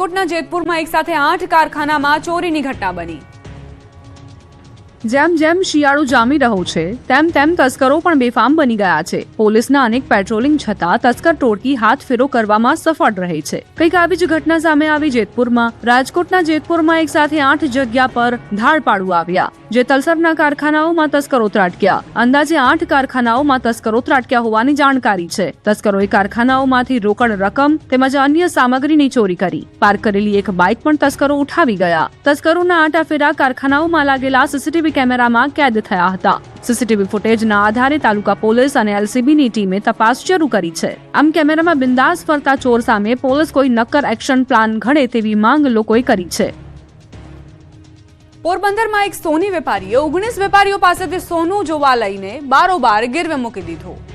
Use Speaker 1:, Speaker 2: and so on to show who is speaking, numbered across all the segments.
Speaker 1: રાજકોટના જેતપુરમાં એક સાથે 8 કારખાનામાં ચોરીની ઘટના બની।
Speaker 2: જેમ જેમ શિયાળો જામી રહ્યો છે તેમ તેમ તસ્કરો પણ બેફામ બની ગયા છે। પોલીસના અનેક પેટ્રોલિંગ છતાં તસ્કર ટોળકી હાથફેરો કરવામાં સફળ રહે છે। કંઈક આવી જ ઘટના સામે આવી જેતપુરમાં। રાજકોટના જેતપુરમાં એક સાથે 8 જગ્યા પર ધાડપાડું આવ્યા, જે તલસરના કારખાનાઓમાં તસ્કરો ત્રાટક્યા। અંદાજે 8 કારખાનાઓમાં તસ્કરો ત્રાટક્યા હોવાની જાણકારી છે। તસ્કરોએ કારખાનાઓમાંથી રોકડ રકમ તેમજ અન્ય સામગ્રીની ચોરી કરી। પાર્ક કરેલી એક બાઇક પણ તસ્કરો ઉઠાવી ગયા। તસ્કરોના આટાફેરા કારખાનાઓમાં લાગેલા સીસીટીવી કેમેરામાં કેદ થયા હતા। સીસીટીવી ફૂટેજના આધારે તાલુકા પોલીસ અને એલસીબીની ટીમે તપાસ શરૂ કરી છે। આમ કેમેરામાં બિંદાસ ફરતા ચોર સામે પોલીસ કોઈ નક્કર એક્શન પ્લાન ઘડે તેવી માંગ લોકોએ કરી છે।
Speaker 1: પોરબંદરમાં એક સોની વેપારીએ 19 વેપારીઓ પાસેથી સોનું જોવા લઈને બારોબાર ગીરવે મૂકી દીધું।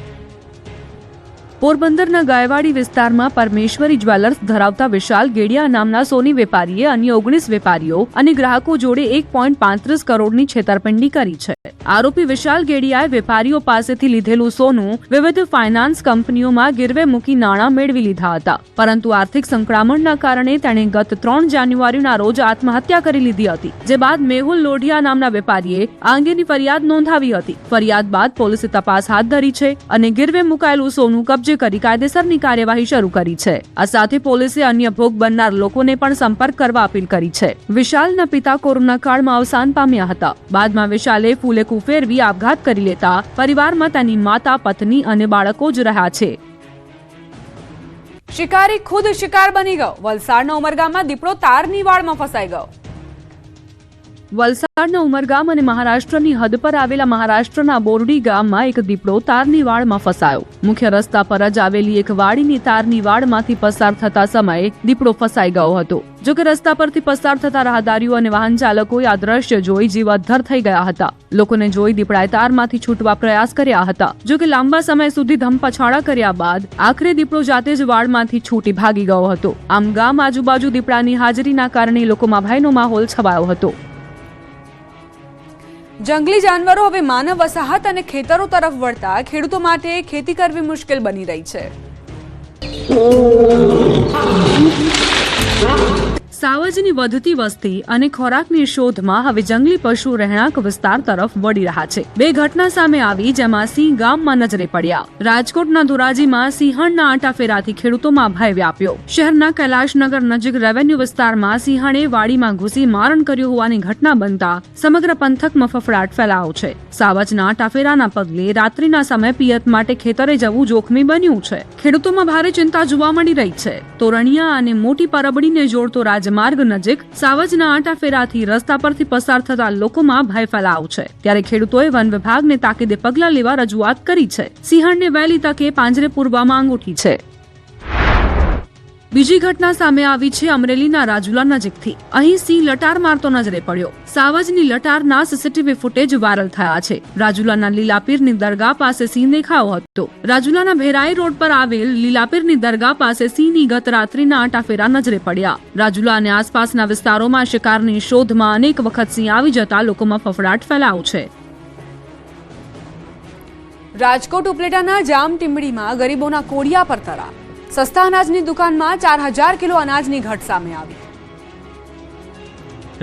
Speaker 2: પોરબંદરના ગાયવાડી વિસ્તારમાં પરમેશ્વરી જ્વેલર્સ ધરાવતા વિશાલ ગેડિયા નામના સોની વેપારીએ અન્ય 19 વેપારીઓ અને ગ્રાહકો જોડે 1.35 કરોડની છેતરપિંડી કરી છે। આરોપી વિશાલ ગેડિયાએ વેપારીઓ પાસેથી લીધેલું સોનું વિવિધ ફાઇનાન્સ કંપનીઓમાં ગીરવે મૂકી નાણાં મેળવી લીધા હતા, પરંતુ આર્થિક સંકળામણના કારણે તેણે ગત 3 જાન્યુઆરીના રોજ આત્મહત્યા કરી લીધી હતી। જે બાદ મેહુલ લોઢિયા નામના વેપારીએ આ અંગેની ફરિયાદ નોંધાવી હતી। ફરિયાદ બાદ પોલીસે તપાસ હાથ ધરી છે અને ગીરવે મુકાયેલું સોનું કબજે કરી કાયદેસરની કાર્યવાહી શરૂ કરી છે। આ સાથે પોલીસે અન્ય ભોગ બનનાર લોકોને પણ સંપર્ક કરવા અપીલ કરી છે। વિશાલના પિતા કોરોના કાળમાં અવસાન પામ્યા હતા। બાદમાં વિશાલે ફૂલેકુ ફેરવી આપઘાત કરી લેતા પરિવારમાં તેની માતા, પત્ની અને બાળકો જ રહ્યા છે।
Speaker 1: શિકારી ખુદ શિકાર બની ગયો। વલસાડના ઉમરગામમાં દીપડો તારની વાળમાં ફસાઈ ગયો।
Speaker 2: વલસાડના ઉમરગામ અને મહારાષ્ટ્રની હદ પર આવેલા મહારાષ્ટ્રના બોરડી ગામમાં એક દીપડો તારની વાળમાં ફસાયો। મુખ્ય રસ્તા પર જ આવેલી એક વાડીની તારની વાળમાંથી પસાર થતા સમયે દીપડો ફસાઈ ગયો હતો। જો કે રસ્તા પરથી પસાર થતા રાહદારીઓ અને વાહન ચાલકોએ આ દ્રશ્ય જોઈ જીવ અદ્ધર થઈ ગયા હતા। લોકોને જોઈ દીપડાએ તારમાંથી છૂટવા પ્રયાસ કર્યા હતા। જો કે લાંબા સમય સુધી ધમપછાડા કર્યા બાદ આખરે દીપડો જાતે જ વાળમાંથી છૂટી ભાગી ગયો હતો। આમ ગામ આજુબાજુ દીપડાની હાજરીના કારણે લોકોમાં ભયનો માહોલ છવાયો હતો।
Speaker 1: જંગલી જાનવરો હવે માનવ વસાહત અને ખેતરો તરફ વળતા ખેડૂતો માટે ખેતી કરવી મુશ્કેલ બની રહી છે।
Speaker 2: સાવજની વધતી વસ્તી અને ખોરાકની શોધમાં હવે જંગલી પશુ રહેણાંક વિસ્તાર તરફ વળી રહ્યા છે। 2 ઘટના સામે આવી, જેમાં સિંહ ગામમાં નજરે પડ્યા। રાજકોટના ધોરાજીમાં સિંહણના આંટાફેરાથી ખેડૂતોમાં ભય વ્યાપ્યો। શહેરના કૈલાશનગર નજીક રેવન્યુ વિસ્તારમાં સિંહણે વાડીમાં ઘૂસી મારણ કર્યું હોવાની ઘટના બનતા સમગ્ર પંથકમાં ફફડાટ ફેલાયો છે। સાવજના આંટાફેરાના પગલે રાત્રિના સમયે પિયત માટે ખેતરે જવું જોખમી બન્યું છે। ખેડૂતોમાં ભારે ચિંતા જોવા મળી રહી છે। તોરણિયા અને મોટી પરબડીને જોડતો માર્ગ નજીક સાવજના આંટાફેરાથી રસ્તા પરથી પસાર થતા લોકોમાં ભય ફેલાયો છે। ત્યારે ખેડૂતોએ વન વિભાગને તાકીદે પગલાં લેવા રજૂઆત કરી છે। સિંહણને વહેલી તકે પાંજરે પૂરવા માંગ ઉઠી છે। બીજી ઘટના સામે આવી છે અમરેલીના રાજુલા નજીકથી। અહીં સિંહ લટાર મારતો નજરે પડ્યો। સાવજની લટારના સીસીટીવી ફૂટેજ વાયરલ થયા છે। રાજુલાના લીલાપીરની દરગાહ પાસે સિંહ દેખાયો હતો। રાજુલાના ભેરાઈ રોડ પર આવેલ લીલાપીરની દરગાહ પાસે સિંહની ગત રાત્રિના આંટાફેરા નજરે પડ્યા। રાજુલા અને આસપાસના વિસ્તારોમાં શિકારની શોધમાં અનેક વખત સિંહ આવી જતા લોકોમાં ફફડાટ ફેલાયો છે।
Speaker 1: રાજકોટ ઉપલેટાના જામ ટીમડીમાં ગરીબોના કોડિયા પર તરા। સસ્તા અનાજની દુકાનમાં 4000 કિલો અનાજની ઘટ સામે આવી।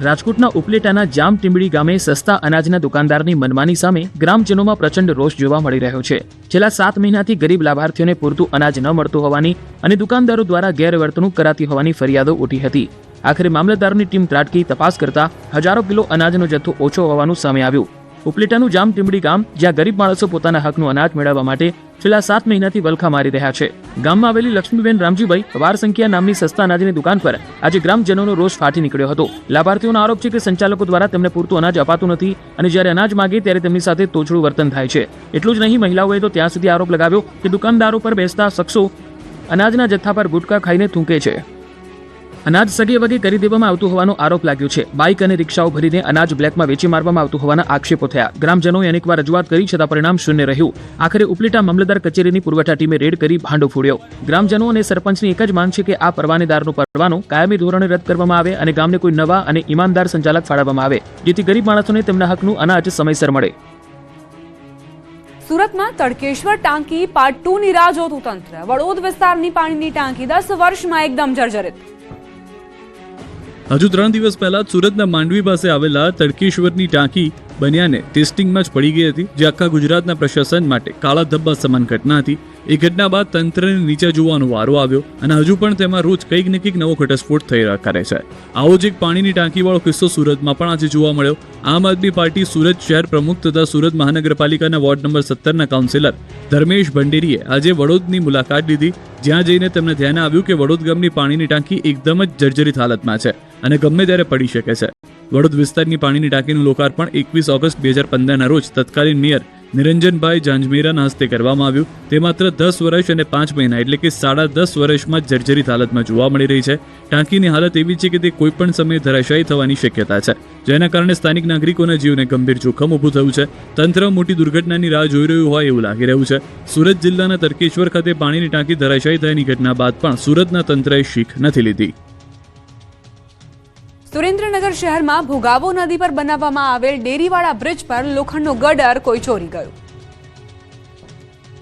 Speaker 3: રાજકોટના ઉપલેટાના જામ ટીમડી ગામે સસ્તા અનાજના દુકાનદારની મનમાની સામે ગ્રામજનોમાં પ્રચંડ રોષ જોવા મળી રહ્યો છે। છેલ્લા 7 મહિનાથી ગરીબ લાભાર્થીઓને પૂરતું અનાજ ન મળતું હોવાની અને દુકાનદારો દ્વારા ગેરવર્તણૂક કરાતી હોવાની ફરિયાદો ઉઠી હતી। આખરે મામલતદારની ટીમ ત્રાટકી તપાસ કરતા હજારો કિલો અનાજનો જથ્થો ઓછો હોવાનું સામે આવ્યું। ઉપલેટાનું જામ ટીમડી ગામ, જ્યાં ગરીબ માણસો પોતાના હકનું અનાજ મેળવવા માટે છેલ્લા 7 મહિનાથી વલખા મારી રહ્યા છે। ગામમાં આવેલી લક્ષ્મીબેન રામજીભાઈ વાર સંખ્યા નામની સસ્તા અનાજની દુકાન પર આજે ગ્રામજનોનો રોષ ફાટી નીકળ્યો હતો। લાભાર્થીઓનો આરોપ છે કે સંચાલકો દ્વારા તેમને પૂરતું અનાજ અપાતું નથી અને જ્યારે અનાજ માંગે ત્યારે તેમની સાથે તોછડું વર્તન થાય છે। એટલું જ નહીં, મહિલાઓએ તો ત્યાં સુધી આરોપ લગાવ્યો કે દુકાનદારો પર બેસતા શખ્સો અનાજના જથ્થા પર ગુટકા ખાઈને થૂંકે છે। અનાજ સગે વગે કરી દેવામાં આવતું હોવાનો આરોપ લાગ્યો છે। બાઇક અને રિક્ષાઓ ભરીને અનાજ બ્લેકમાં વેચી મારવામાં આવતું હોવાના આક્ષેપો થયા। ગ્રામજનોએ અનેકવાર રજૂઆત કરી છતાં પરિણામ શૂન્ય રહ્યું। આખરે ઉપલેટા મામલતદાર કચેરીની પુરવઠા ટીમે રેડ કરી ભાંડો ફોડ્યો। ગ્રામજનો અને સરપંચની એક જ માંગ છે કે આ પરવાનેદારનો પરવાનો કાયમી ધોરણે રદ કરવામાં આવે અને ગામને કોઈ નવા અને ઈમાનદાર સંચાલક ફાળવવામાં આવે, જેથી ગરીબ માણસોને તેમના હકનું અનાજ સમયસર મળે।
Speaker 1: સુરતમાં તડકેશ્વર ટાંકી પાર્ટ 2ની રાહ જોતું તંત્ર। વડોદ વિસ્તારની પાણીની ટાંકી 10 વર્ષમાં એકદમ જર્જરિત।
Speaker 4: હજુ 3 દિવસ પહેલા જ સુરતના માંડવી પાસે આવેલા તડકેશ્વરની ટાંકી બન્યાને ટેસ્ટિંગમાં જ પડી ગઈ હતી, જે આખા ગુજરાતના પ્રશાસન માટે કાળા ધબ્બા સમાન ઘટના હતી. એ ઘટના બાદ તંત્રને નીચે જોવાનો વારો આવ્યો અને હજુ પણ તેમાં રોજ કંઈક ને કંઈક નવો ઘટસ્ફોટ થઈ કરે છે. આવો જ એક પાણીની ટાંકીવાળો કિસ્સો સુરતમાં પણ આજે જોવા મળ્યો. આમ આદમી પાર્ટી સુરત શહેર પ્રમુખ તથા સુરત મહાનગરપાલિકાના વોર્ડ નંબર 17ના કાઉન્સિલર ધર્મેશ ભંડેરીએ આજે વડોદની મુલાકાત લીધી, જ્યાં જઈને તેમને ધ્યાન આવ્યું કે વડોદ ગામની પાણીની ટાંકી એકદમ જ જર્જરિત હાલતમાં છે અને ગમે ત્યારે પડી શકે છે. વડોદ વિસ્તારની પાણીની ટાંકીનું લોકાર્પણ 21 ઓગસ્ટ 2015ના રોજ તત્કાલીન મેયર નિરંજનભાઈ ઝાંઝમેરાના હસ્તે કરવામાં આવ્યું. તે માત્ર 10 વર્ષ અને 5 મહિના એટલે કે 10.5 વર્ષમાં જર્જરિત હાલતમાં જોવા મળી રહી છે. ટાંકીની હાલત એવી છે કે તે કોઈ પણ સમયે ધરાશાયી થવાની શક્યતા છે, જેના કારણે સ્થાનિક નાગરિકોના જીવને ગંભીર જોખમ ઊભું થયું છે. તંત્ર મોટી દુર્ઘટનાની રાહ જોઈ રહ્યું હોય એવું લાગી રહ્યું છે. સુરત જિલ્લાના તડકેશ્વર ખાતે પાણીની ટાંકી ધરાશાયી થયાની ઘટના બાદ પણ સુરતના તંત્રએ શીખ નથી લીધી.
Speaker 1: સુરેન્દ્રનગર શહેરમાં ભોગાવો નદી પર બનાવવામાં આવેલ ડેરીવાળા બ્રિજ પર લોખંડનો ગડર કોઈ ચોરી ગયો.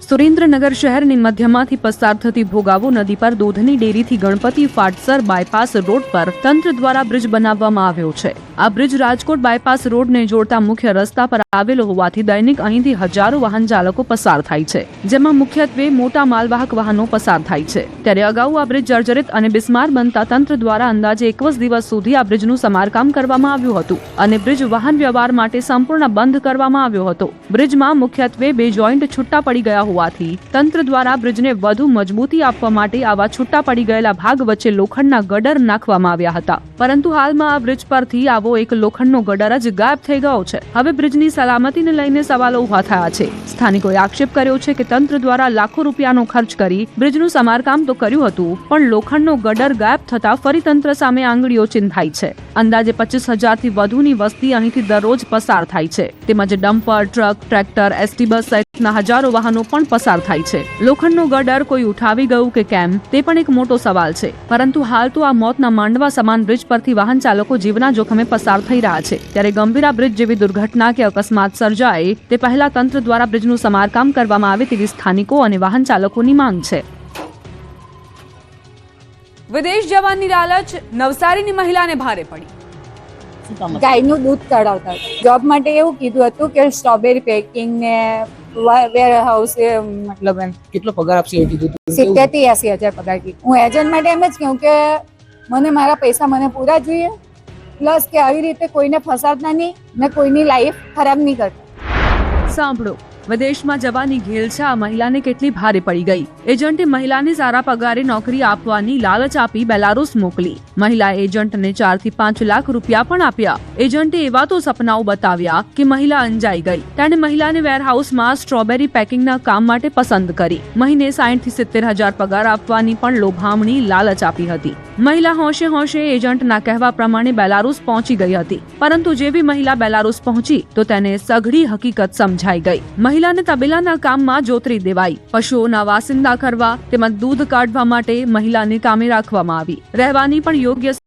Speaker 2: સુરેન્દ્રનગર શહેરની મધ્યમાંથી પસાર થતી ભોગાવો નદી પર દૂધની ડેરીથી ગણપતિ ફાટસર બાયપાસ રોડ પર તંત્ર દ્વારા બ્રિજ બનાવવામાં આવ્યો છે. આ બ્રિજ રાજકોટ બાયપાસ રોડને જોડતા મુખ્ય રસ્તા પર આવેલો હોવાથી દૈનિક અહીંથી હજારો વાહન ચાલકો પસાર થાય છે, જેમાં મુખ્યત્વે મોટા માલવાહક વાહનો પસાર થાય છે. ત્યારે અગાઉ આ બ્રિજ જર્જરિત અને બિસ્માર બનતા તંત્ર દ્વારા અંદાજે 21 દિવસ સુધી આ બ્રિજનું સમારકામ કરવામાં આવ્યું હતું અને બ્રિજ વાહન વ્યવહાર માટે સંપૂર્ણ બંધ કરવામાં આવ્યો હતો. બ્રિજમાં મુખ્યત્વે 2 જોઈન્ટ છૂટા પડી ગયા હોવાથી તંત્ર દ્વારા બ્રિજને વધુ મજબૂતી આપવા માટે આવા છૂટા પડી ગયેલા ભાગ વચ્ચે લોખંડના ગડર નાખવામાં આવ્યા હતા, પરંતુ હાલમાં આ બ્રિજ પરથી આવો એક લોખંડનો ગડર જ ગાયબ થઈ ગયો છે. હવે બ્રિજની સલામતીને લઈને સવાલો ઉભા થયા છે. સ્થાનિકોએ આક્ષેપ કર્યો છે કે તંત્ર દ્વારા લાખો રૂપિયાનો ખર્ચ કરી બ્રિજનું સમારકામ તો કર્યું હતું, પણ લોખંડનો ગડર ગાયબ થતા ફરી તંત્ર સામે આંગળીઓ ચિંધાઈ છે. અંદાજે 25,000થી વધુની વસ્તી અહીંથી દરરોજ પસાર થાય છે, તેમજ dumper, truck, tractor, ST bus સહિતના હજારો વાહનો પણ પસાર થાય છે. લોખંડનો ગડર કોઈ ઉઠાવી ગયું કે કેમ તે પણ એક મોટો સવાલ છે, પરંતુ હાલ તો આ મોતના માંડવા સમાન બ્રિજ પરથી વાહન ચાલકો જીવના જોખમે પસાર થઈ રહ્યા છે. ત્યારે ગંભીરા બ્રિજ જેવી દુર્ઘટના કે અકસ્માત સર્જાય તે પહેલા તંત્ર દ્વારા બ્રિજનું સમારકામ કરવામાં આવે તેવી સ્થાનિકો અને વાહન ચાલકોની માંગ છે.
Speaker 1: વિદેશ જવાની લાલચ નવસારીની મહિલાને ભારે પડી.
Speaker 5: ગાયનું દૂધ કઢાવતા જોબ માટે એવું કીધું હતું કે સ્ટ્રોબેરી પેકિંગ ને વેર હાઉસ મતલબ એમ.
Speaker 6: કેટલો પગાર આપશે એવું કીધું હતું?
Speaker 5: 70,000 થી 80,000 પગાર કીધું. હું એજન્ટ માટે એમ જ કહું કે મને મારા પૈસા મને પૂરા જોઈએ, પ્લસ કે આવી રીતે કોઈને ફસાવતા નહીં ને કોઈની લાઈફ ખરાબ નહીં કરતા.
Speaker 2: સાંભળો, વિદેશમાં જવાની ઘેલછા આ મહિલાને કેટલી ભારે પડી ગઈ. એજન્ટે મહિલાને સારા પગારે નોકરી આપવાની લાલચ આપી બેલારુસ મોકલી. મહિલા એજન્ટને 4 થી 5 લાખ રૂપિયા પણ આપ્યા. એજન્ટે એવા તો સપનાઓ બતાવ્યા કે મહિલા અંજાઈ ગઈ. તેણે મહિલાને વેરહાઉસમાં સ્ટ્રોબેરી પેકિંગના કામ માટે પસંદ કરી. મહિને 60,000 થી 70,000 પગાર આપવાની પણ લોભામણી લાલચ આપી હતી. મહિલા હોંશે હોંશે એજન્ટના કહેવા પ્રમાણે બેલારુસ પહોંચી ગઈ હતી, પરંતુ જેવી મહિલા બેલારુસ પહોંચી તો તેને સઘળી હકીકત સમજાઈ ગઈ. મહિલાને તબેલાના કામમાં જોતરી દેવાઈ. પશુઓના વાસિંદા કરવા તેમજ દૂધ કાઢવા માટે મહિલાને કામે રાખવામાં આવી. રહેવાની પણ યોગ્ય